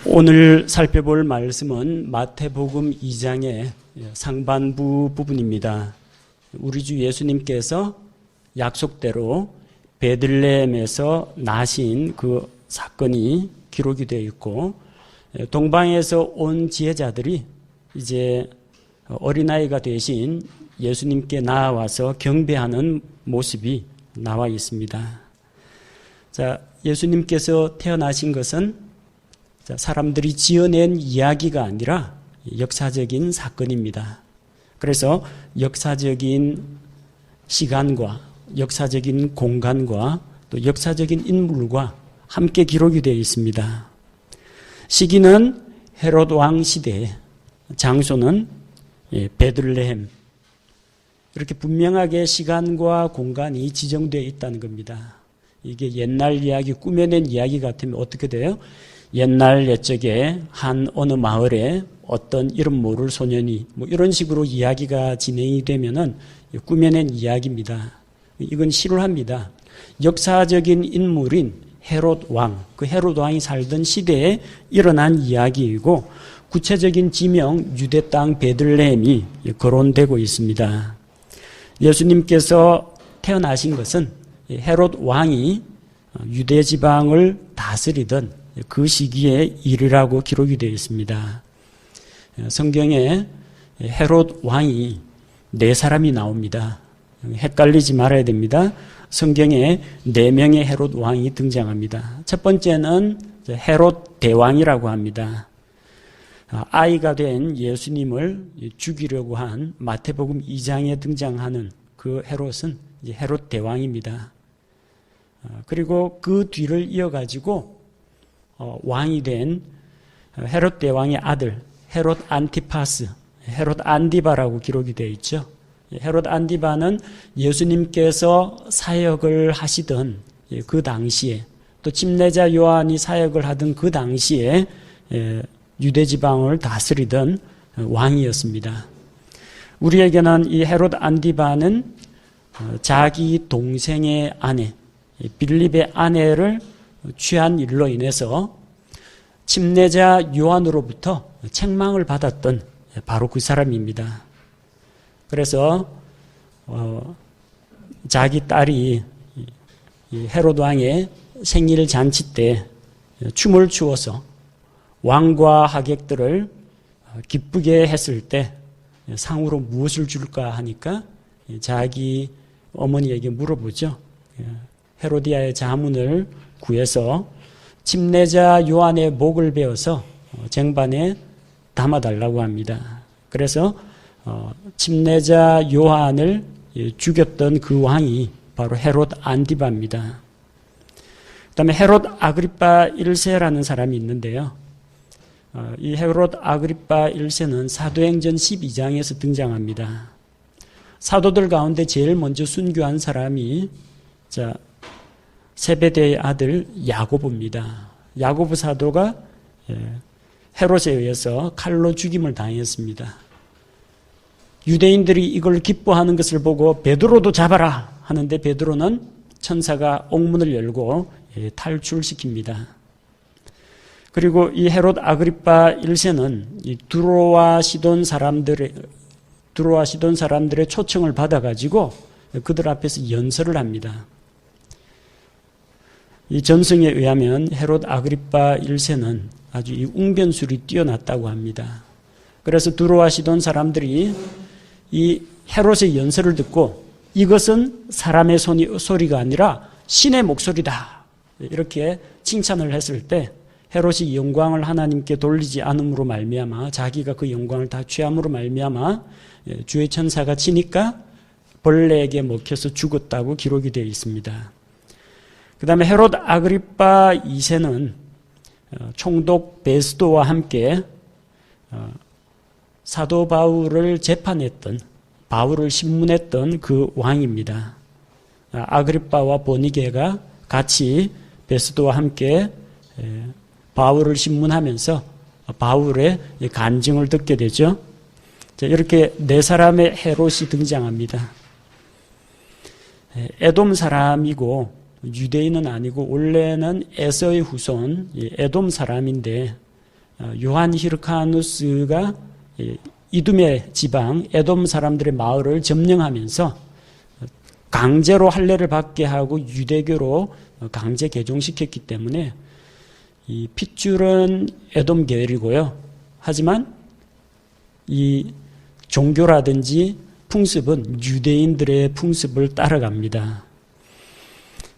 오늘 살펴볼 말씀은 마태복음 2장의 상반부 부분입니다. 우리 주 예수님께서 약속대로 베들레헴에서 나신 그 사건이 기록이 되어 있고, 동방에서 온 지혜자들이 이제 어린아이가 되신 예수님께 나아와서 경배하는 모습이 나와 있습니다. 자, 예수님께서 태어나신 것은 사람들이 지어낸 이야기가 아니라 역사적인 사건입니다. 그래서 역사적인 시간과 역사적인 공간과 또 역사적인 인물과 함께 기록이 되어 있습니다. 시기는 헤롯 왕 시대, 장소는 베들레헴. 이렇게 분명하게 시간과 공간이 지정되어 있다는 겁니다. 이게 옛날 이야기, 꾸며낸 이야기 같으면 어떻게 돼요? 옛날 옛적에 한 어느 마을에 어떤 이름 모를 소년이 이런 식으로 이야기가 진행이 되면은 꾸며낸 이야기입니다. 이건 실화입니다. 역사적인 인물인 헤롯 왕, 그 헤롯 왕이 살던 시대에 일어난 이야기이고, 구체적인 지명 유대 땅 베들레헴이 거론되고 있습니다. 예수님께서 태어나신 것은 헤롯 왕이 유대 지방을 다스리던 그 시기의 일이라고 기록이 되어 있습니다. 성경에 헤롯 왕이 4사람이 나옵니다. 헷갈리지 말아야 됩니다. 성경에 4명의 헤롯 왕이 등장합니다. 첫 번째는 헤롯 대왕이라고 합니다. 아이가 된 예수님을 죽이려고 한 마태복음 2장에 등장하는 그 헤롯은 헤롯 대왕입니다. 그리고 그 뒤를 이어가지고 왕이 된 헤롯 대왕의 아들 헤롯 안티파스, 헤롯 안디바라고 기록이 되어 있죠. 헤롯 안디바는 예수님께서 사역을 하시던 그 당시에, 또 침례자 요한이 사역을 하던 그 당시에 유대 지방을 다스리던 왕이었습니다. 우리에게는 이 헤롯 안디바는 자기 동생의 아내, 빌립의 아내를 취한 일로 인해서 침례자 요한으로부터 책망을 받았던 바로 그 사람입니다. 그래서 자기 딸이 헤롯 왕의 생일 잔치 때 춤을 추어서 왕과 하객들을 기쁘게 했을 때 상으로 무엇을 줄까 하니까 자기 어머니에게 물어보죠. 헤로디아의 자문을 구해서 침례자 요한의 목을 베어서 쟁반에 담아달라고 합니다. 그래서 침례자 요한을 죽였던 그 왕이 바로 헤롯 안디바입니다. 그 다음에 헤롯 아그리파 1세라는 사람이 있는데요. 이 헤롯 아그리파 1세는 사도행전 12장에서 등장합니다. 사도들 가운데 제일 먼저 순교한 사람이 세베대의 아들 야고보입니다. 야고보 사도가 헤롯에 의해서 칼로 죽임을 당했습니다. 유대인들이 이걸 기뻐하는 것을 보고 베드로도 잡아라 하는데 베드로는 천사가 옥문을 열고 탈출시킵니다. 그리고 이 헤롯 아그리파 1세는 이 두로와 시돈 사람들의 초청을 받아가지고 그들 앞에서 연설을 합니다. 이 전승에 의하면 헤롯 아그리파 1세는 아주 이 웅변술이 뛰어났다고 합니다. 그래서 두로와 시돈 사람들이 이 헤롯의 연설을 듣고 이것은 사람의 소리가 아니라 신의 목소리다, 이렇게 칭찬을 했을 때 헤롯이 영광을 하나님께 돌리지 않음으로 말미암아, 자기가 그 영광을 다 취함으로 말미암아 주의 천사가 치니까 벌레에게 먹혀서 죽었다고 기록이 되어 있습니다. 그 다음에 헤롯 아그리파 2세는 총독 베스도와 함께 사도 바울을 재판했던, 바울을 신문했던 그 왕입니다. 아그리파와 보니게가 같이 베스도와 함께 바울을 신문하면서 바울의 간증을 듣게 되죠. 이렇게 4사람의 헤롯이 등장합니다. 에돔 사람이고 유대인은 아니고 원래는 에서의 후손 에돔 사람인데 요한 히르카누스가 이두메 지방 에돔 사람들의 마을을 점령하면서 강제로 할례를 받게 하고 유대교로 강제 개종시켰기 때문에 이 핏줄은 에돔 계열이고요. 하지만 이 종교라든지 풍습은 유대인들의 풍습을 따라갑니다.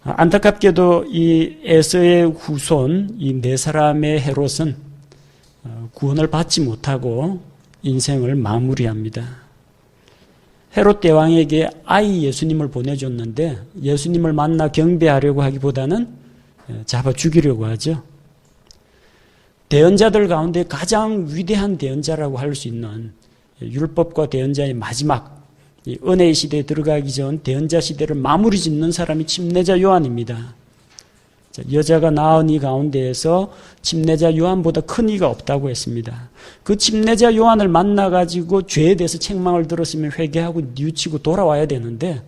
안타깝게도 이 에서의 후손 이 네 사람의 헤롯은 구원을 받지 못하고 인생을 마무리합니다. 헤롯 대왕에게 아이 예수님을 보내줬는데 예수님을 만나 경배하려고 하기보다는 잡아 죽이려고 하죠. 대언자들 가운데 가장 위대한 대언자라고 할 수 있는 율법과 대언자의 마지막 은혜의 시대에 들어가기 전 대언자 시대를 마무리 짓는 사람이 침례자 요한입니다. 여자가 낳은 이 가운데에서 침례자 요한보다 큰 이가 없다고 했습니다. 그 침례자 요한을 만나가지고 죄에 대해서 책망을 들었으면 회개하고 뉘우치고 돌아와야 되는데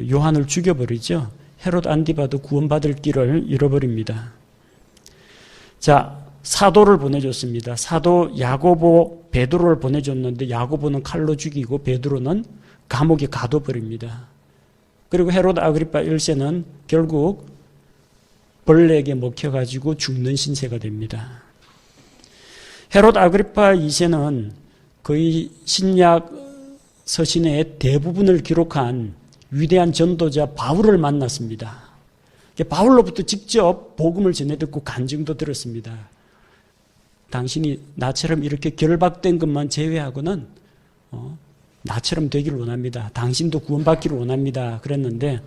요한을 죽여버리죠. 헤롯 안디바도 구원받을 길을 잃어버립니다. 자, 사도를 보내줬습니다. 사도 야고보, 베드로를 보내줬는데 야고보는 칼로 죽이고 베드로는 감옥에 가둬버립니다. 그리고 헤롯 아그리파 1세는 결국 벌레에게 먹혀가지고 죽는 신세가 됩니다. 헤롯 아그리파 2세는 거의 신약 서신의 대부분을 기록한 위대한 전도자 바울을 만났습니다. 바울로부터 직접 복음을 전해 듣고 간증도 들었습니다. 당신이 나처럼 이렇게 결박된 것만 제외하고는 나처럼 되기를 원합니다. 당신도 구원받기를 원합니다. 그랬는데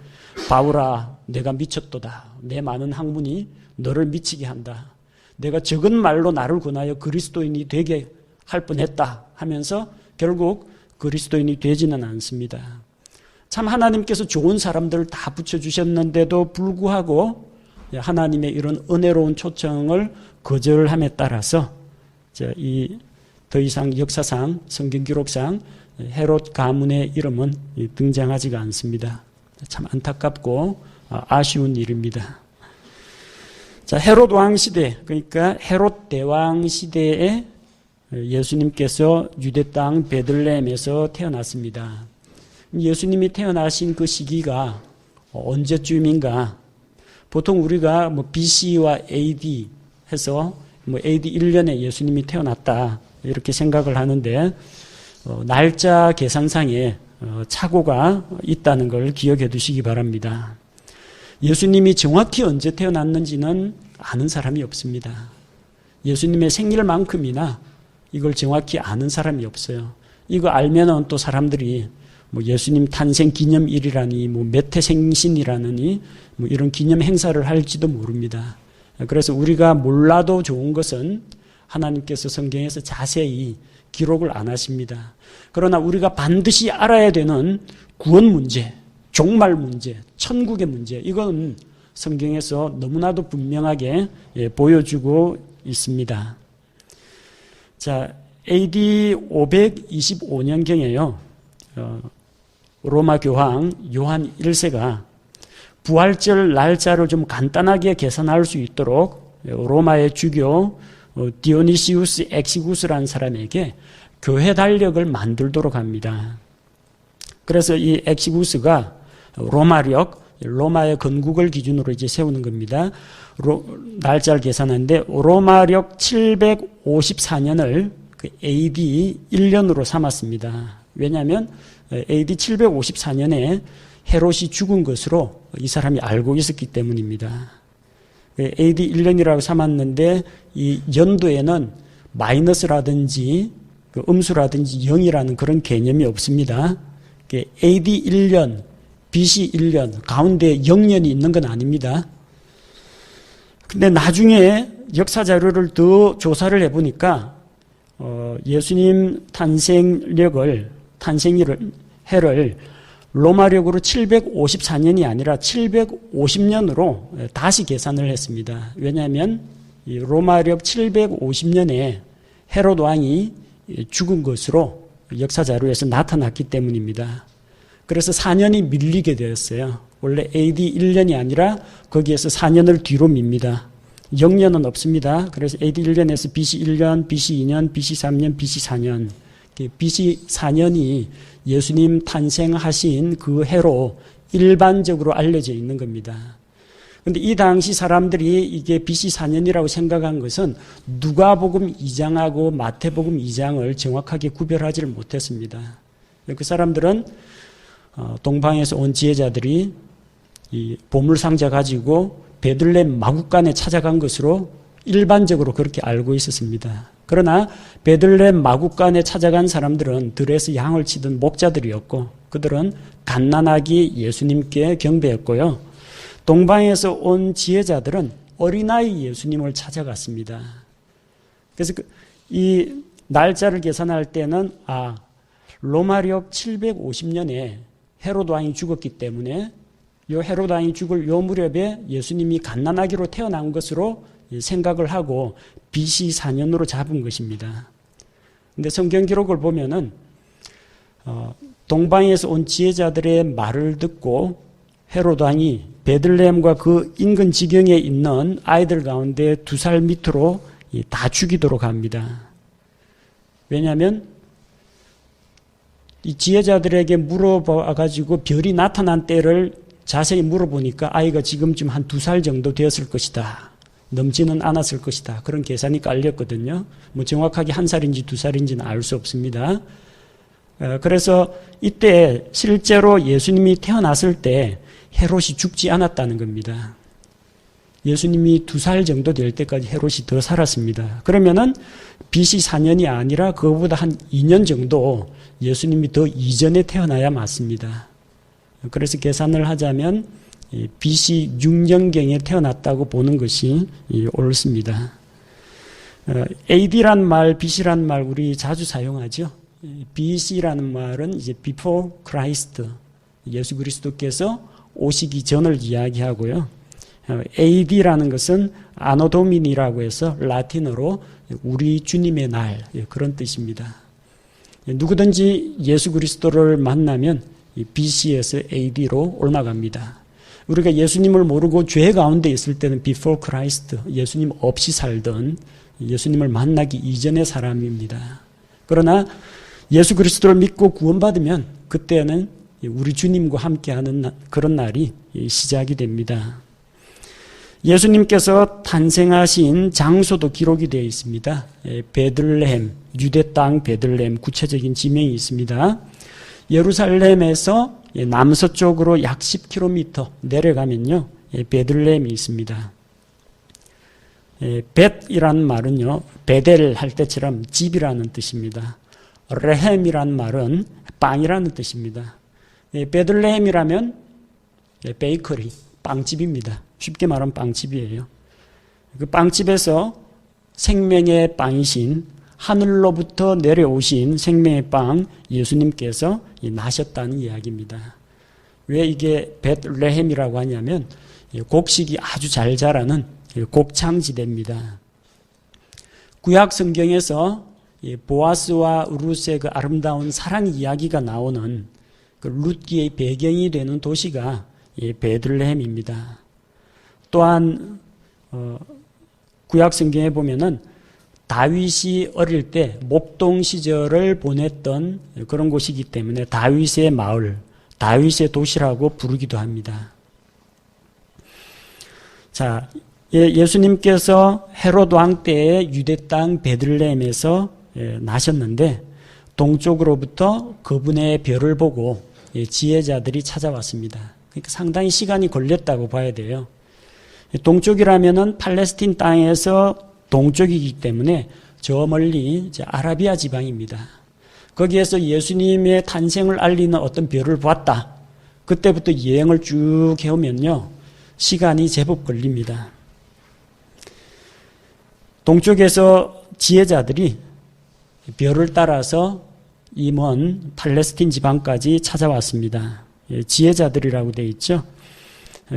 바울아 내가 미쳤도다. 내 많은 학문이 너를 미치게 한다. 내가 적은 말로 나를 권하여 그리스도인이 되게 할 뻔했다 하면서 결국 그리스도인이 되지는 않습니다. 참 하나님께서 좋은 사람들을 다 붙여주셨는데도 불구하고 하나님의 이런 은혜로운 초청을 거절함에 따라서 더 이상 역사상 성경 기록상 헤롯 가문의 이름은 등장하지가 않습니다. 참 안타깝고 아쉬운 일입니다. 자, 헤롯 왕 시대, 그러니까 헤롯 대왕 시대에 예수님께서 유대 땅 베들레헴에서 태어났습니다. 예수님이 태어나신 그 시기가 언제쯤인가? 보통 우리가 BC와 AD 해서 AD 1년에 예수님이 태어났다 이렇게 생각을 하는데 날짜 계산상에 착오가 있다는 걸 기억해 두시기 바랍니다. 예수님이 정확히 언제 태어났는지는 아는 사람이 없습니다. 예수님의 생일만큼이나 이걸 정확히 아는 사람이 없어요. 이거 알면은 또 사람들이 예수님 탄생 기념일이라니 메태생신이라느니 이런 기념 행사를 할지도 모릅니다. 그래서 우리가 몰라도 좋은 것은 하나님께서 성경에서 자세히 기록을 안 하십니다. 그러나 우리가 반드시 알아야 되는 구원 문제, 종말 문제, 천국의 문제, 이건 성경에서 너무나도 분명하게 보여주고 있습니다. 자, AD 525년경에요. 로마 교황 요한 1세가 부활절 날짜를 좀 간단하게 계산할 수 있도록 로마의 주교 디오니시우스 엑시구스라는 사람에게 교회 달력을 만들도록 합니다. 그래서 이 엑시구스가 로마력, 로마의 건국을 기준으로 이제 세우는 겁니다. 날짜를 계산하는데 로마력 754년을 AD 1년으로 삼았습니다. 왜냐하면 AD 754년에 헤롯이 죽은 것으로 이 사람이 알고 있었기 때문입니다. AD 1년이라고 삼았는데 이 연도에는 마이너스라든지 음수라든지 0이라는 그런 개념이 없습니다. AD 1년, BC 1년, 가운데 0년이 있는 건 아닙니다. 근데 나중에 역사 자료를 더 조사를 해보니까 예수님 탄생일을 로마력으로 754년이 아니라 750년으로 다시 계산을 했습니다. 왜냐하면 이 로마력 750년에 헤롯 왕이 죽은 것으로 역사 자료에서 나타났기 때문입니다. 그래서 4년이 밀리게 되었어요. 원래 AD 1년이 아니라 거기에서 4년을 뒤로 밉니다. 영년은 없습니다. 그래서 AD 1년에서 BC 1년, BC 2년, BC 3년, BC 4년. BC 4년이 예수님 탄생하신 그 해로 일반적으로 알려져 있는 겁니다. 그런데 이 당시 사람들이 이게 BC 4년이라고 생각한 것은 누가복음 2장하고 마태복음 2장을 정확하게 구별하지를 못했습니다. 그 사람들은 동방에서 온 지혜자들이 이 보물상자 가지고 베들레헴 마구간에 찾아간 것으로 일반적으로 그렇게 알고 있었습니다. 그러나 베들레헴 마구간에 찾아간 사람들은 들에서 양을 치던 목자들이었고 그들은 갓난아기 예수님께 경배했고요. 동방에서 온 지혜자들은 어린아이 예수님을 찾아갔습니다. 그래서 이 날짜를 계산할 때는 로마력 750년에 헤로드 왕이 죽었기 때문에 요 헤로드 왕이 죽을 요 무렵에 예수님이 갓난아기로 태어난 것으로 생각을 하고 BC 4년으로 잡은 것입니다. 근데 성경 기록을 보면은 동방에서 온 지혜자들의 말을 듣고 헤로드 왕이 베들레헴과 그 인근 지경에 있는 아이들 가운데 2살 밑으로 다 죽이도록 합니다. 왜냐하면 이 지혜자들에게 물어봐가지고 별이 나타난 때를 자세히 물어보니까 아이가 지금쯤 한 2살 정도 되었을 것이다. 넘지는 않았을 것이다. 그런 계산이 깔렸거든요. 뭐 정확하게 1살인지 2살인지는 알 수 없습니다. 그래서 이때 실제로 예수님이 태어났을 때 헤롯이 죽지 않았다는 겁니다. 예수님이 2살 정도 될 때까지 헤롯이 더 살았습니다. 그러면은 BC 4년이 아니라 그거보다 한 2년 정도 예수님이 더 이전에 태어나야 맞습니다. 그래서 계산을 하자면 BC 6년경에 태어났다고 보는 것이 옳습니다. AD란 말, BC란 말 우리 자주 사용하죠. BC라는 말은 이제 Before Christ, 예수 그리스도께서 오시기 전을 이야기하고요. AD라는 것은 아노 도미니라고 해서 라틴어로 우리 주님의 날, 그런 뜻입니다. 누구든지 예수 그리스도를 만나면 BC에서 AD로 올라갑니다. 우리가 예수님을 모르고 죄 가운데 있을 때는 Before Christ, 예수님 없이 살던 예수님을 만나기 이전의 사람입니다. 그러나 예수 그리스도를 믿고 구원받으면 그때는 우리 주님과 함께하는 그런 날이 시작이 됩니다. 예수님께서 탄생하신 장소도 기록이 되어 있습니다. 베들레헴, 유대 땅 베들레헴, 구체적인 지명이 있습니다. 예루살렘에서 남서쪽으로 약 10km 내려가면요, 베들레헴이 있습니다. 벳이라는 말은요, 베델 할 때처럼 집이라는 뜻입니다. 레헴이라는 말은 빵이라는 뜻입니다. 베들레헴이라면 베이커리, 빵집입니다. 쉽게 말하면 빵집이에요. 그 빵집에서 생명의 빵이신 하늘로부터 내려오신 생명의 빵 예수님께서 나셨다는 이야기입니다. 왜 이게 벳레헴이라고 하냐면 곡식이 아주 잘 자라는 곡창지대입니다. 구약 성경에서 보아스와 룻의 그 아름다운 사랑 이야기가 나오는 그 룻기의 배경이 되는 도시가 베들레헴입니다. 또한 구약 성경에 보면은 다윗이 어릴 때 목동 시절을 보냈던 그런 곳이기 때문에 다윗의 마을, 다윗의 도시라고 부르기도 합니다. 자, 예수님께서 헤롯 왕 때의 유대 땅 베들레헴에서 나셨는데 동쪽으로부터 그분의 별을 보고 지혜자들이 찾아왔습니다. 그러니까 상당히 시간이 걸렸다고 봐야 돼요. 동쪽이라면은 팔레스틴 땅에서 동쪽이기 때문에 저 멀리 이제 아라비아 지방입니다. 거기에서 예수님의 탄생을 알리는 어떤 별을 보았다. 그때부터 여행을 쭉 해오면요, 시간이 제법 걸립니다. 동쪽에서 지혜자들이 별을 따라서 이 먼 팔레스틴 지방까지 찾아왔습니다. 지혜자들이라고 되어 있죠.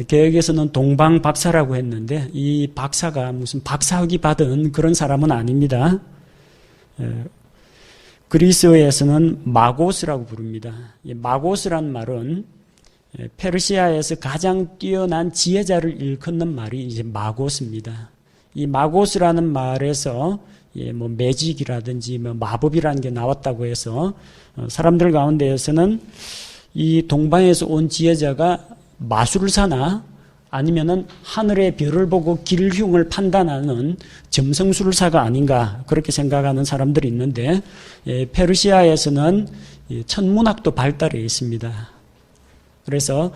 개혁에서는 동방 박사라고 했는데 이 박사가 무슨 박사학위 받은 그런 사람은 아닙니다. 그리스어에서는 마고스라고 부릅니다. 마고스란 말은 페르시아에서 가장 뛰어난 지혜자를 일컫는 말이 이제 마고스입니다. 이 마고스라는 말에서 뭐 매직이라든지 뭐 마법이라는 게 나왔다고 해서 사람들 가운데에서는 이 동방에서 온 지혜자가 마술사나 아니면은 하늘의 별을 보고 길흉을 판단하는 점성술사가 아닌가 그렇게 생각하는 사람들이 있는데 페르시아에서는 천문학도 발달해 있습니다. 그래서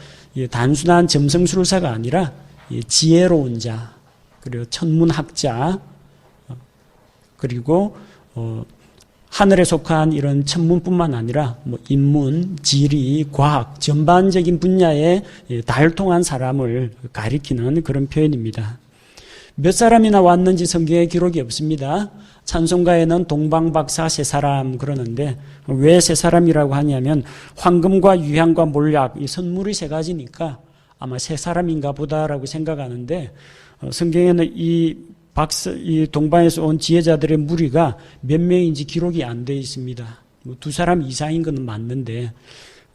단순한 점성술사가 아니라 지혜로운 자, 그리고 천문학자, 그리고 하늘에 속한 이런 천문뿐만 아니라 뭐 인문, 지리, 과학 전반적인 분야에 달통한 사람을 가리키는 그런 표현입니다. 몇 사람이나 왔는지 성경에 기록이 없습니다. 찬송가에는 동방박사 세 사람 그러는데 왜 세 사람이라고 하냐면 황금과 유향과 몰약 이 선물이 세 가지니까 아마 세 사람인가 보다라고 생각하는데 성경에는 이 동방에서 온 지혜자들의 무리가 몇 명인지 기록이 안 되어 있습니다. 두 사람 이상인 건 맞는데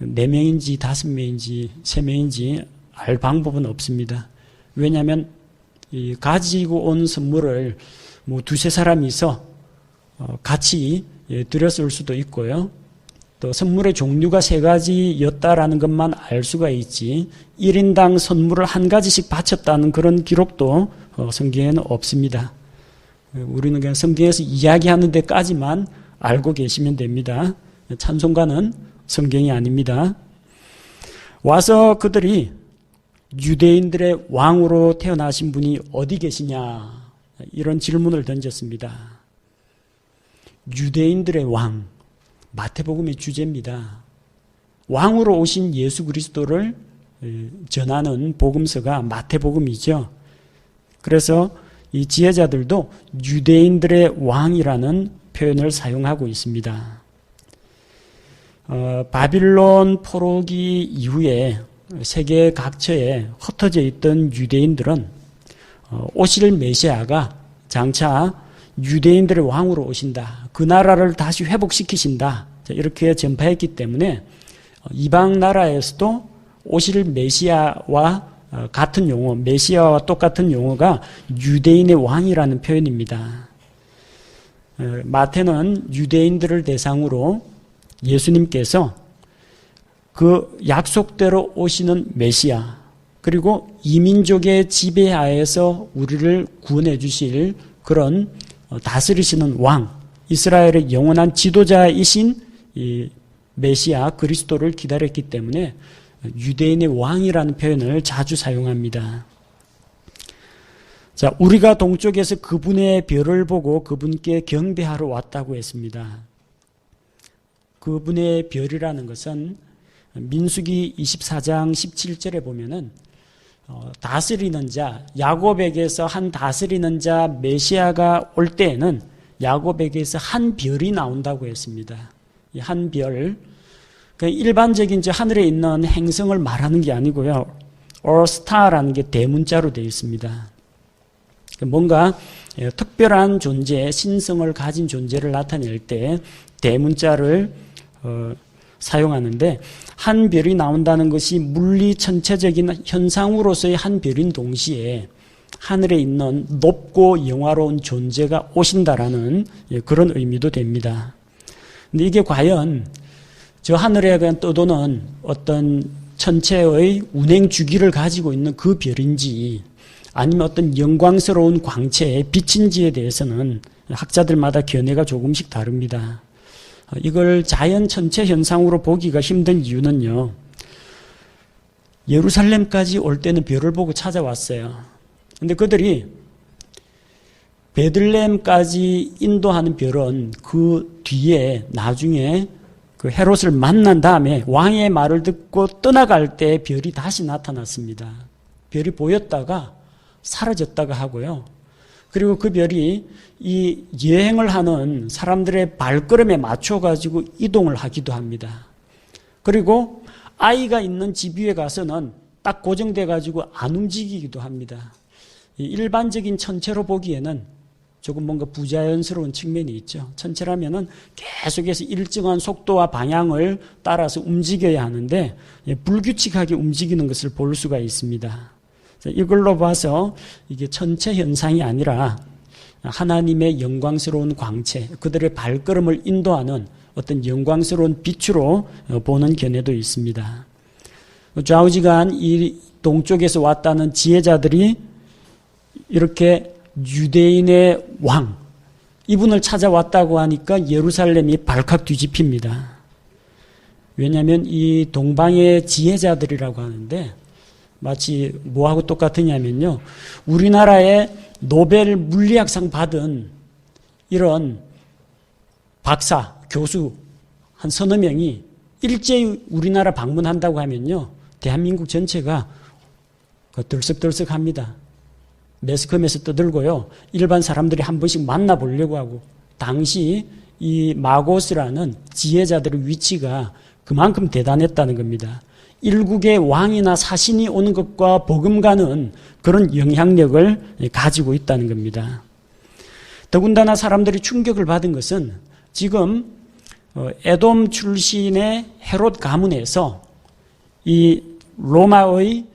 4명인지 5명인지 3명인지 알 방법은 없습니다. 왜냐하면 가지고 온 선물을 뭐 두세 사람이서 같이 드렸을 수도 있고요. 또 선물의 종류가 3가지였다라는 것만 알 수가 있지 1인당 선물을 한 가지씩 바쳤다는 그런 기록도 성경에는 없습니다. 우리는 그냥 성경에서 이야기하는 데까지만 알고 계시면 됩니다. 찬송가는 성경이 아닙니다. 와서 그들이 유대인들의 왕으로 태어나신 분이 어디 계시냐 이런 질문을 던졌습니다. 유대인들의 왕, 마태복음의 주제입니다. 왕으로 오신 예수 그리스도를 전하는 복음서가 마태복음이죠. 그래서 이 지혜자들도 유대인들의 왕이라는 표현을 사용하고 있습니다. 바빌론 포로기 이후에 세계 각처에 흩어져 있던 유대인들은 오실 메시아가 장차 유대인들의 왕으로 오신다. 그 나라를 다시 회복시키신다. 이렇게 전파했기 때문에 이방 나라에서도 오실 메시아와 같은 용어, 메시아와 똑같은 용어가 유대인의 왕이라는 표현입니다. 마태는 유대인들을 대상으로 예수님께서 그 약속대로 오시는 메시아, 그리고 이민족의 지배하에서 우리를 구원해 주실 그런 다스리시는 왕, 이스라엘의 영원한 지도자이신 이 메시아 그리스도를 기다렸기 때문에 유대인의 왕이라는 표현을 자주 사용합니다. 자, 우리가 동쪽에서 그분의 별을 보고 그분께 경배하러 왔다고 했습니다. 그분의 별이라는 것은 민수기 24장 17절에 보면은 다스리는 자, 야곱에게서 한 다스리는 자 메시아가 올 때에는 야곱에게서 한 별이 나온다고 했습니다. 이 한 별, 일반적인 하늘에 있는 행성을 말하는 게 아니고요. or star라는 게 대문자로 되어 있습니다. 뭔가 특별한 존재, 신성을 가진 존재를 나타낼 때 대문자를 사용하는데 한 별이 나온다는 것이 물리 천체적인 현상으로서의 한 별인 동시에 하늘에 있는 높고 영화로운 존재가 오신다라는 그런 의미도 됩니다. 근데 이게 과연 저 하늘에 그냥 떠도는 어떤 천체의 운행 주기를 가지고 있는 그 별인지 아니면 어떤 영광스러운 광채의 빛인지에 대해서는 학자들마다 견해가 조금씩 다릅니다. 이걸 자연 천체 현상으로 보기가 힘든 이유는요. 예루살렘까지 올 때는 별을 보고 찾아왔어요. 근데 그들이 베들레헴까지 인도하는 별은 그 뒤에 나중에 그 헤롯을 만난 다음에 왕의 말을 듣고 떠나갈 때 별이 다시 나타났습니다. 별이 보였다가 사라졌다가 하고요. 그리고 그 별이 이 여행을 하는 사람들의 발걸음에 맞춰가지고 이동을 하기도 합니다. 그리고 아이가 있는 집 위에 가서는 딱 고정돼가지고 안 움직이기도 합니다. 일반적인 천체로 보기에는 조금 뭔가 부자연스러운 측면이 있죠. 천체라면은 계속해서 일정한 속도와 방향을 따라서 움직여야 하는데 불규칙하게 움직이는 것을 볼 수가 있습니다. 이걸로 봐서 이게 천체 현상이 아니라 하나님의 영광스러운 광채, 그들의 발걸음을 인도하는 어떤 영광스러운 빛으로 보는 견해도 있습니다. 좌우지간 이 동쪽에서 왔다는 지혜자들이 이렇게 유대인의 왕, 이분을 찾아왔다고 하니까 예루살렘이 발칵 뒤집힙니다. 왜냐하면 이 동방의 지혜자들이라고 하는데 마치 뭐하고 똑같으냐면요, 우리나라에 노벨 물리학상 받은 이런 박사, 교수 한 서너 명이 일제히 우리나라 방문한다고 하면요, 대한민국 전체가 들썩들썩합니다. 매스컴에서 떠들고요, 일반 사람들이 한 번씩 만나보려고 하고, 당시 이 마고스라는 지혜자들의 위치가 그만큼 대단했다는 겁니다. 일국의 왕이나 사신이 오는 것과 버금가는 그런 영향력을 가지고 있다는 겁니다. 더군다나 사람들이 충격을 받은 것은 지금 에돔 출신의 헤롯 가문에서 이 로마의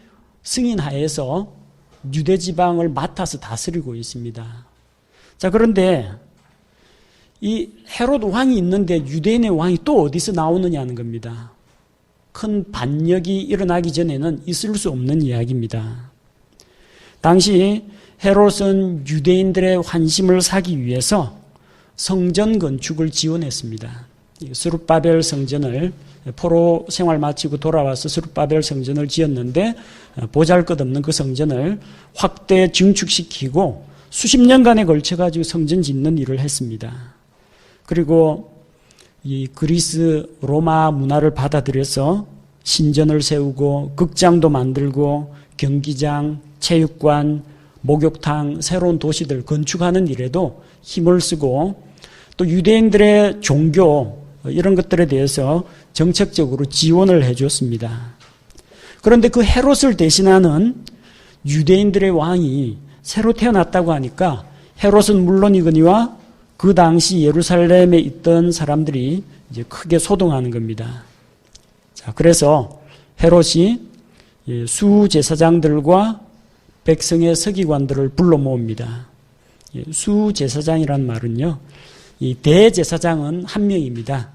승인 하에서 유대 지방을 맡아서 다스리고 있습니다. 자, 그런데 이 헤롯 왕이 있는데 유대인의 왕이 또 어디서 나오느냐는 겁니다. 큰 반역이 일어나기 전에는 있을 수 없는 이야기입니다. 당시 헤롯은 유대인들의 환심을 사기 위해서 성전 건축을 지원했습니다. 스룹바벨 성전을, 포로 생활 마치고 돌아와서 스룹바벨 성전을 지었는데 보잘것없는 그 성전을 확대 증축시키고 수십 년간에 걸쳐가지고 성전 짓는 일을 했습니다. 그리고 이 그리스 로마 문화를 받아들여서 신전을 세우고 극장도 만들고 경기장, 체육관, 목욕탕, 새로운 도시들 건축하는 일에도 힘을 쓰고 또 유대인들의 종교 이런 것들에 대해서 정책적으로 지원을 해줬습니다. 그런데 그 헤롯을 대신하는 유대인들의 왕이 새로 태어났다고 하니까 헤롯은 물론이거니와 그 당시 예루살렘에 있던 사람들이 이제 크게 소동하는 겁니다. 자, 그래서 헤롯이 수제사장들과 백성의 서기관들을 불러 모읍니다. 수제사장이란 말은요, 이 대제사장은 한 명입니다.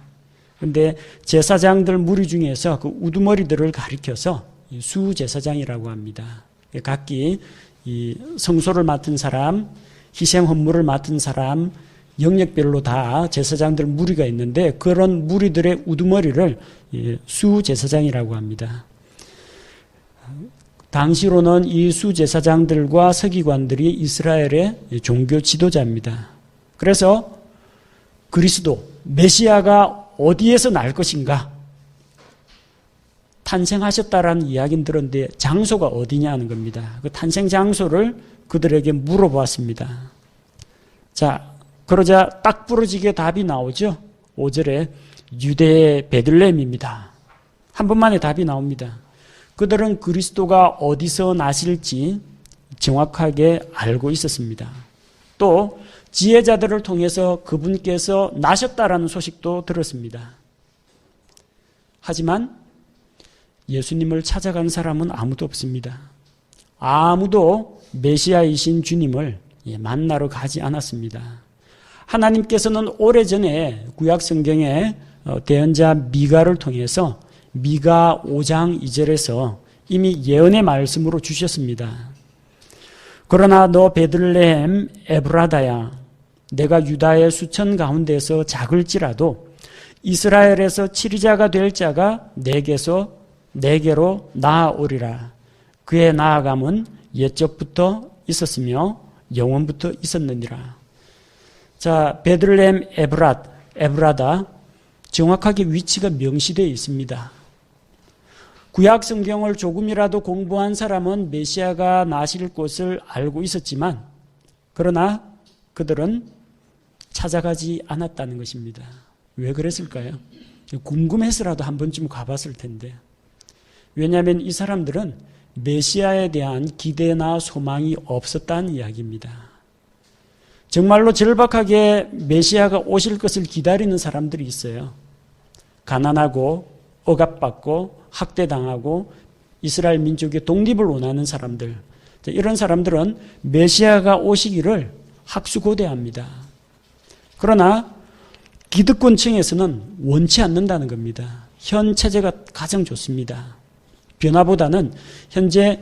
그런데 제사장들 무리 중에서 그 우두머리들을 가리켜서 수제사장이라고 합니다. 각기 이 성소를 맡은 사람, 희생 헌물을 맡은 사람, 영역별로 다 제사장들 무리가 있는데 그런 무리들의 우두머리를 수제사장이라고 합니다. 당시로는 이 수제사장들과 서기관들이 이스라엘의 종교 지도자입니다. 그래서 그리스도, 메시아가 어디에서 날 것인가? 탄생하셨다라는 이야기는 들었는데 장소가 어디냐는 겁니다. 그 탄생 장소를 그들에게 물어보았습니다. 자, 그러자 딱 부러지게 답이 나오죠. 5절에 유대의 베들레헴입니다. 한 번만에 답이 나옵니다. 그들은 그리스도가 어디서 나실지 정확하게 알고 있었습니다. 또 지혜자들을 통해서 그분께서 나셨다라는 소식도 들었습니다. 하지만 예수님을 찾아간 사람은 아무도 없습니다. 아무도 메시아이신 주님을 만나러 가지 않았습니다. 하나님께서는 오래전에 구약 성경에 대언자 미가를 통해서 미가 5장 2절에서 이미 예언의 말씀으로 주셨습니다. 그러나 너 베들레헴 에브라다야, 내가 유다의 수천 가운데서 작을지라도 이스라엘에서 치리자가 될 자가 내게로 나아오리라. 그의 나아감은 옛적부터 있었으며 영원부터 있었느니라. 자, 베들레헴 에브라다, 정확하게 위치가 명시되어 있습니다. 구약 성경을 조금이라도 공부한 사람은 메시아가 나실 곳을 알고 있었지만 그러나 그들은 찾아가지 않았다는 것입니다. 왜 그랬을까요? 궁금해서라도 한 번쯤 가봤을 텐데. 왜냐하면 이 사람들은 메시아에 대한 기대나 소망이 없었다는 이야기입니다. 정말로 절박하게 메시아가 오실 것을 기다리는 사람들이 있어요. 가난하고 억압받고 학대당하고 이스라엘 민족의 독립을 원하는 사람들, 이런 사람들은 메시아가 오시기를 학수고대합니다. 그러나 기득권층에서는 원치 않는다는 겁니다. 현 체제가 가장 좋습니다. 변화보다는 현재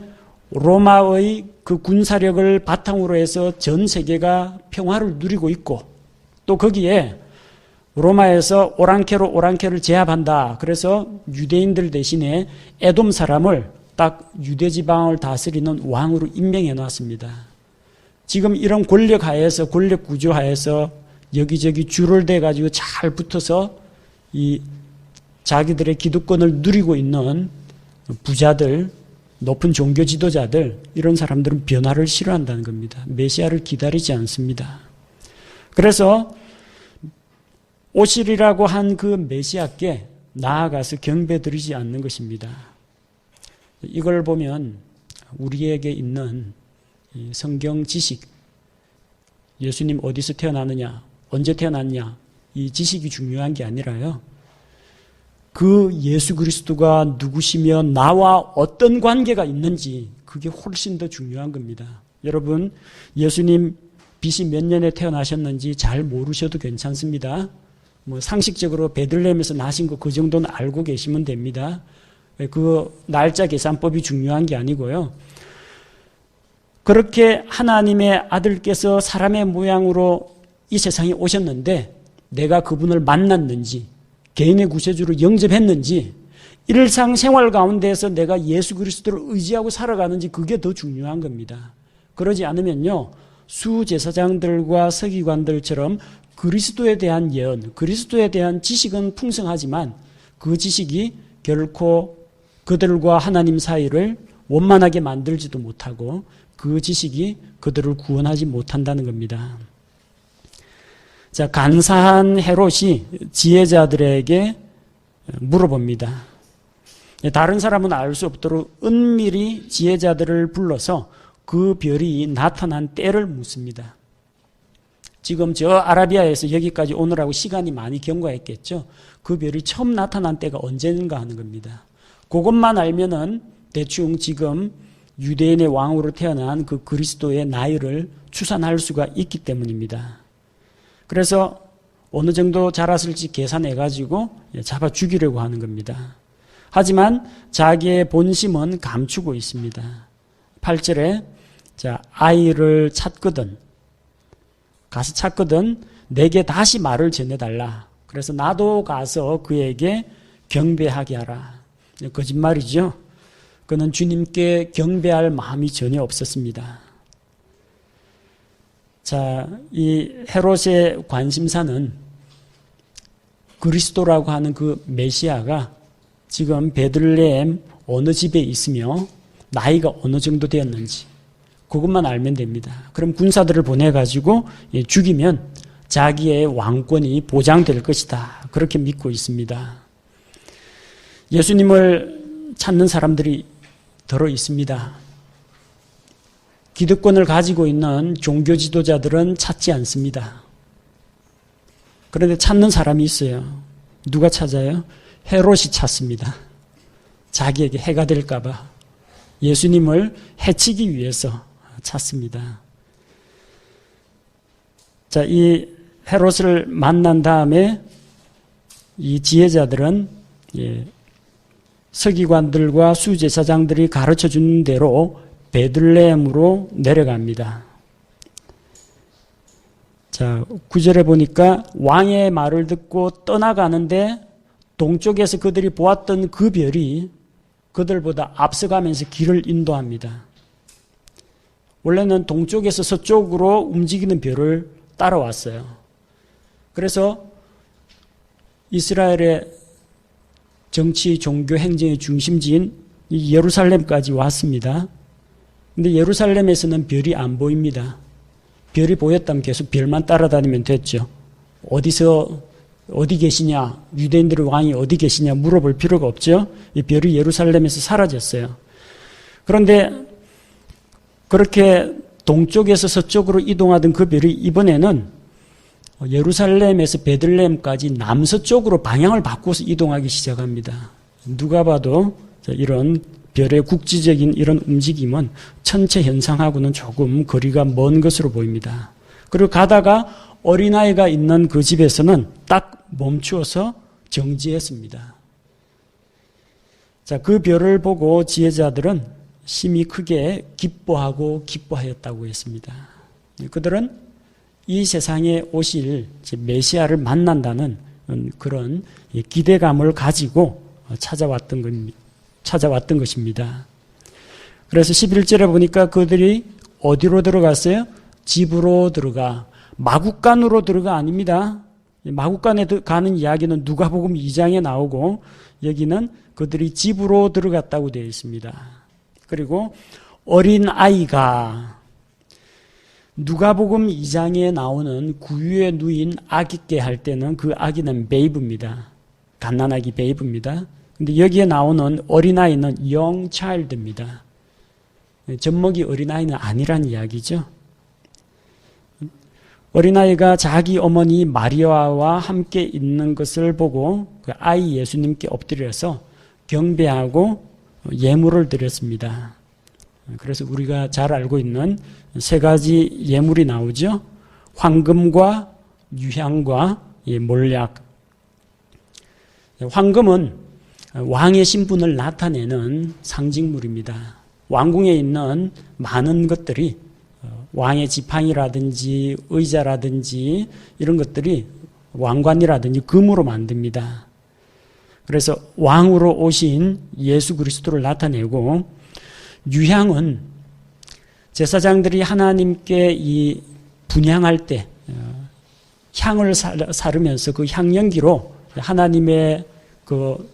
로마의 그 군사력을 바탕으로 해서 전 세계가 평화를 누리고 있고, 또 거기에 로마에서 오랑캐를 제압한다. 그래서 유대인들 대신에 에돔 사람을 딱 유대 지방을 다스리는 왕으로 임명해 놨습니다. 지금 이런 권력 하에서, 권력 구조 하에서 여기저기 줄을 대가지고 잘 붙어서 이 자기들의 기득권을 누리고 있는 부자들, 높은 종교 지도자들, 이런 사람들은 변화를 싫어한다는 겁니다. 메시아를 기다리지 않습니다. 그래서 오시리라고 한 그 메시아께 나아가서 경배드리지 않는 것입니다. 이걸 보면 우리에게 있는 성경 지식, 예수님 어디서 태어나느냐, 언제 태어났냐, 이 지식이 중요한 게 아니라요, 그 예수 그리스도가 누구시며 나와 어떤 관계가 있는지, 그게 훨씬 더 중요한 겁니다. 여러분, 예수님 BC 몇 년에 태어나셨는지 잘 모르셔도 괜찮습니다. 뭐 상식적으로 베들레헴에서 나신 거 그 정도는 알고 계시면 됩니다. 그 날짜 계산법이 중요한 게 아니고요. 그렇게 하나님의 아들께서 사람의 모양으로 이 세상에 오셨는데 내가 그분을 만났는지, 개인의 구세주로 영접했는지, 일상생활 가운데에서 내가 예수 그리스도를 의지하고 살아가는지, 그게 더 중요한 겁니다. 그러지 않으면요, 수제사장들과 서기관들처럼 그리스도에 대한 예언, 그리스도에 대한 지식은 풍성하지만 그 지식이 결코 그들과 하나님 사이를 원만하게 만들지도 못하고 그 지식이 그들을 구원하지 못한다는 겁니다. 자, 간사한 헤롯이 지혜자들에게 물어봅니다. 다른 사람은 알 수 없도록 은밀히 지혜자들을 불러서 그 별이 나타난 때를 묻습니다. 지금 저 아라비아에서 여기까지 오느라고 시간이 많이 경과했겠죠. 그 별이 처음 나타난 때가 언제인가 하는 겁니다. 그것만 알면은 대충 지금 유대인의 왕으로 태어난 그 그리스도의 나이를 추산할 수가 있기 때문입니다. 그래서 어느 정도 자랐을지 계산해가지고 잡아 죽이려고 하는 겁니다. 하지만 자기의 본심은 감추고 있습니다. 8절에 자, 아이를 찾거든, 가서 찾거든 내게 다시 말을 전해달라. 그래서 나도 가서 그에게 경배하게 하라. 거짓말이죠. 그는 주님께 경배할 마음이 전혀 없었습니다. 자, 이 헤롯의 관심사는 그리스도라고 하는 그 메시아가 지금 베들레헴 어느 집에 있으며 나이가 어느 정도 되었는지 그것만 알면 됩니다. 그럼 군사들을 보내가지고 죽이면 자기의 왕권이 보장될 것이다. 그렇게 믿고 있습니다. 예수님을 찾는 사람들이 더러 있습니다. 기득권을 가지고 있는 종교 지도자들은 찾지 않습니다. 그런데 찾는 사람이 있어요. 누가 찾아요? 헤롯이 찾습니다. 자기에게 해가 될까 봐 예수님을 해치기 위해서 찾습니다. 자, 이 헤롯을 만난 다음에 이 지혜자들은 서기관들과 수제사장들이 가르쳐 주는 대로 베들레헴으로 내려갑니다. 자, 9절에 보니까 왕의 말을 듣고 떠나가는데 동쪽에서 그들이 보았던 그 별이 그들보다 앞서가면서 길을 인도합니다. 원래는 동쪽에서 서쪽으로 움직이는 별을 따라왔어요. 그래서 이스라엘의 정치, 종교, 행정의 중심지인 예루살렘까지 왔습니다. 근데 예루살렘에서는 별이 안 보입니다. 별이 보였다면 계속 별만 따라다니면 됐죠. 어디 계시냐, 유대인들의 왕이 어디 계시냐 물어볼 필요가 없죠. 이 별이 예루살렘에서 사라졌어요. 그런데 그렇게 동쪽에서 서쪽으로 이동하던 그 별이 이번에는 예루살렘에서 베들레헴까지 남서쪽으로 방향을 바꿔서 이동하기 시작합니다. 누가 봐도 이런 별의 국지적인 이런 움직임은 천체 현상하고는 조금 거리가 먼 것으로 보입니다. 그리고 가다가 어린아이가 있는 그 집에서는 딱 멈추어서 정지했습니다. 자, 그 별을 보고 지혜자들은 심히 크게 기뻐하였다고 했습니다. 그들은 이 세상에 오실 메시아를 만난다는 그런 기대감을 가지고 찾아왔던 것입니다. 그래서 11절에 보니까 그들이 어디로 들어갔어요? 집으로 들어가. 마국간으로 들어가 아닙니다. 마국간에 가는 이야기는 누가복음 2장에 나오고 여기는 그들이 집으로 들어갔다고 되어 있습니다. 그리고 어린 아이가 누가복음 2장에 나오는 구유에 누인 아기께 할 때는 그 아기는 베이브입니다. 갓난아기 베이브입니다. 근데 여기에 나오는 어린아이는 young child입니다. 젖먹이 어린아이는 아니란 이야기죠. 어린아이가 자기 어머니 마리아와 함께 있는 것을 보고 그 아이 예수님께 엎드려서 경배하고 예물을 드렸습니다. 그래서 우리가 잘 알고 있는 세 가지 예물이 나오죠. 황금과 유향과 몰약. 황금은 왕의 신분을 나타내는 상징물입니다. 왕궁에 있는 많은 것들이 왕의 지팡이라든지 의자라든지 이런 것들이 왕관이라든지 금으로 만듭니다. 그래서 왕으로 오신 예수 그리스도를 나타내고, 유향은 제사장들이 하나님께 이 분향할 때 향을 사르면서 그 향연기로 하나님의 그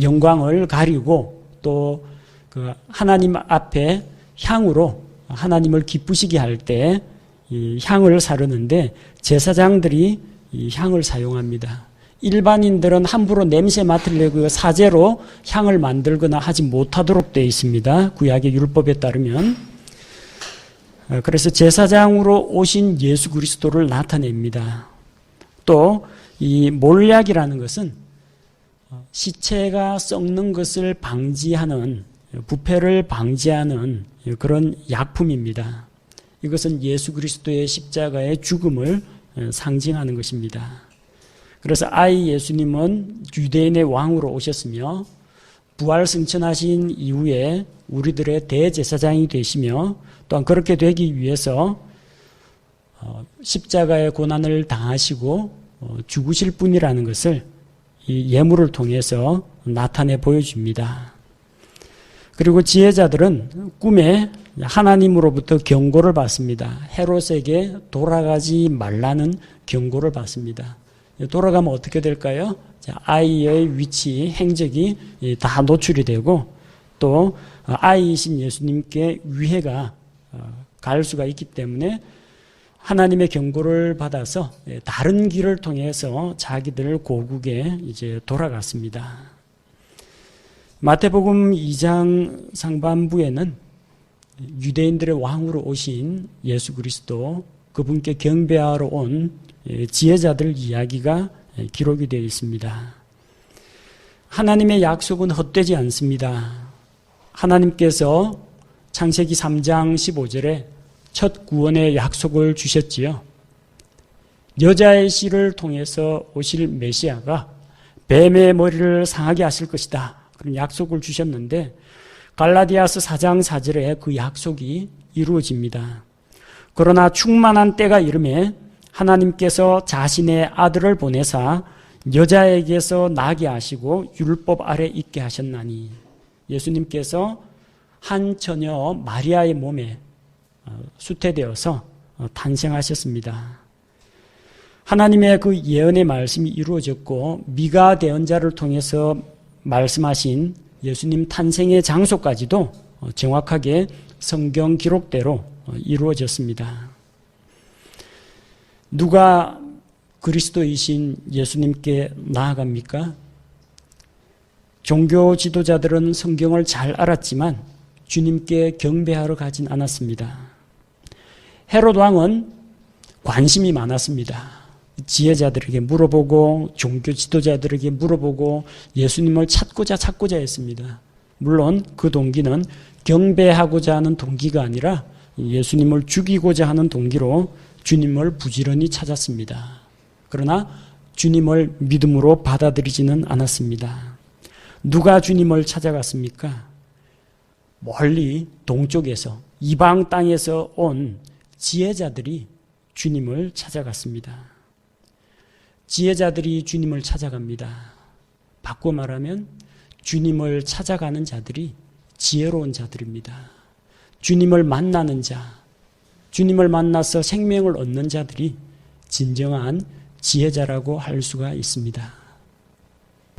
영광을 가리고 또 그 하나님 앞에 향으로 하나님을 기쁘시게 할 때 이 향을 사르는데 제사장들이 이 향을 사용합니다. 일반인들은 함부로 냄새 맡으려고 사제로 향을 만들거나 하지 못하도록 되어 있습니다. 구약의 율법에 따르면. 그래서 제사장으로 오신 예수 그리스도를 나타냅니다. 또 이 몰약이라는 것은 시체가 썩는 것을 방지하는, 부패를 방지하는 그런 약품입니다. 이것은 예수 그리스도의 십자가의 죽음을 상징하는 것입니다. 그래서 아이 예수님은 유대인의 왕으로 오셨으며 부활 승천하신 이후에 우리들의 대제사장이 되시며 또한 그렇게 되기 위해서 십자가의 고난을 당하시고 죽으실 분이라는 것을 이 예물을 통해서 나타내 보여줍니다. 그리고 지혜자들은 꿈에 하나님으로부터 경고를 받습니다. 헤롯에게 돌아가지 말라는 경고를 받습니다. 돌아가면 어떻게 될까요? 아이의 위치, 행적이 다 노출이 되고 또 아이이신 예수님께 위해가 갈 수가 있기 때문에 하나님의 경고를 받아서 다른 길을 통해서 자기들 고국에 이제 돌아갔습니다. 마태복음 2장 상반부에는 유대인들의 왕으로 오신 예수 그리스도, 그분께 경배하러 온 지혜자들 이야기가 기록이 되어 있습니다. 하나님의 약속은 헛되지 않습니다. 하나님께서 창세기 3장 15절에 첫 구원의 약속을 주셨지요. 여자의 씨를 통해서 오실 메시아가 뱀의 머리를 상하게 하실 것이다. 그런 약속을 주셨는데 갈라디아서 4장 4절에 그 약속이 이루어집니다. 그러나 충만한 때가 이르매 하나님께서 자신의 아들을 보내사 여자에게서 나게 하시고 율법 아래 있게 하셨나니, 예수님께서 한 처녀 마리아의 몸에 수태되어서 탄생하셨습니다. 하나님의 그 예언의 말씀이 이루어졌고 미가 대언자를 통해서 말씀하신 예수님 탄생의 장소까지도 정확하게 성경 기록대로 이루어졌습니다. 누가 그리스도이신 예수님께 나아갑니까? 종교 지도자들은 성경을 잘 알았지만 주님께 경배하러 가진 않았습니다. 헤롯 왕은 관심이 많았습니다. 지혜자들에게 물어보고 종교 지도자들에게 물어보고 예수님을 찾고자 했습니다. 물론 그 동기는 경배하고자 하는 동기가 아니라 예수님을 죽이고자 하는 동기로 주님을 부지런히 찾았습니다. 그러나 주님을 믿음으로 받아들이지는 않았습니다. 누가 주님을 찾아갔습니까? 멀리 동쪽에서 이방 땅에서 온 지혜자들이 주님을 찾아갔습니다. 지혜자들이 주님을 찾아갑니다. 바꿔 말하면 주님을 찾아가는 자들이 지혜로운 자들입니다. 주님을 만나는 자, 주님을 만나서 생명을 얻는 자들이 진정한 지혜자라고 할 수가 있습니다.